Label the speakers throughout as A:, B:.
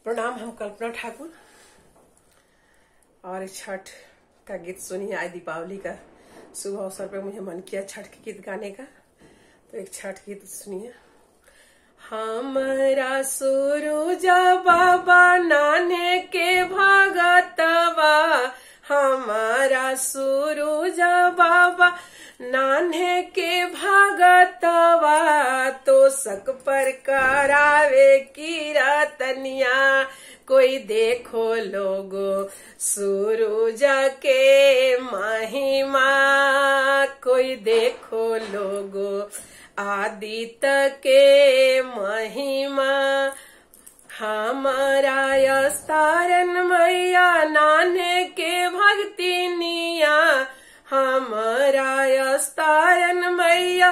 A: प्रणाम। हम कल्पना ठाकुर और छठ का गीत सुनिए। आज दीपावली का शुभ अवसर पर मुझे मन किया छठ के गीत गाने का, तो एक छठ गीत सुनिए। हमरा सूरुजा बाबा नाने के भगतवा, हमारा सूरुजा बाबा नान्हे के भगतवा, तो सक पर करावे की रतनिया। कोई देखो लोगो सूरुजा के महिमा, कोई देखो लोगो आदित्य के महिमा। हमारा स्तारन मैया नान्हे के भक्तिनिया, हमारा स्तारन मैया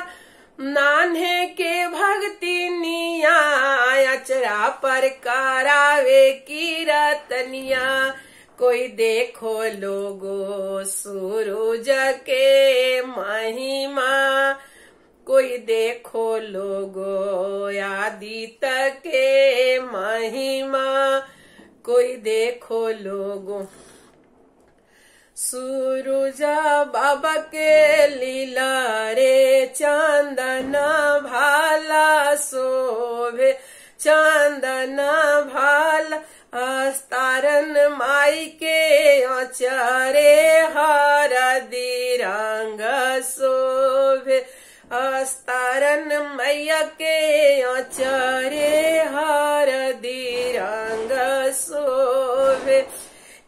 A: नान्हे के भक्तिनिया। अचरा पर करावे की रतनिया, कोई देखो लोगो सूरुज के महिमा, कोई देखो लोगो आदित्य के महिमा, कोई देखो लोगो सूरुजा बाबा के लीला रे। चंदन भाला शोभे चंदन भाला, अस्तारन माई के अचरे हरदी रंग शोभे। अस्तारन मैया के अचरे हरदी रंग शोभे।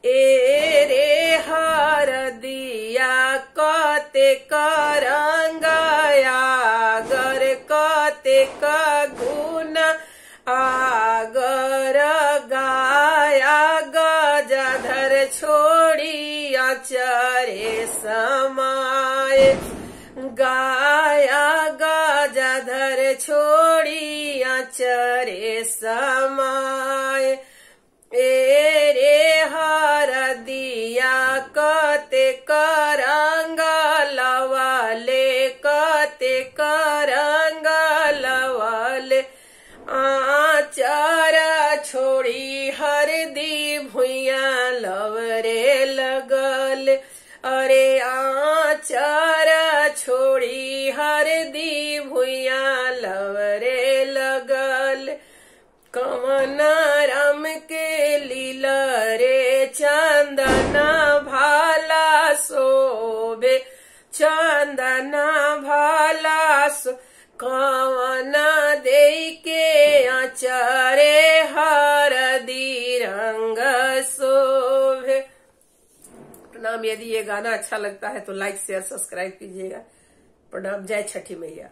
A: ए रे हरदिया कते करंगया गर, कते का गुण आगर गाया। गजाधर छोड़ी अचरे समाये गाया, गजाधर छोड़ी अचरे समाये। ए रे हरदिया कते करंग लवाले, कते करंग लवाले। आचार छोड़ी हरदी भुइया लवरे लगल, अरे आचार छोड़ी हरदी भुइया लवरे लगल। कवन राम के लीला रे, चंदन भाला शोभे चंदन भाला शो। कवन दे के अचरे हरदी रंग शोभे। प्रणाम। यदि ये गाना अच्छा लगता है तो लाइक शेयर सब्सक्राइब कीजिएगा। प्रणाम। जय छठी मैया।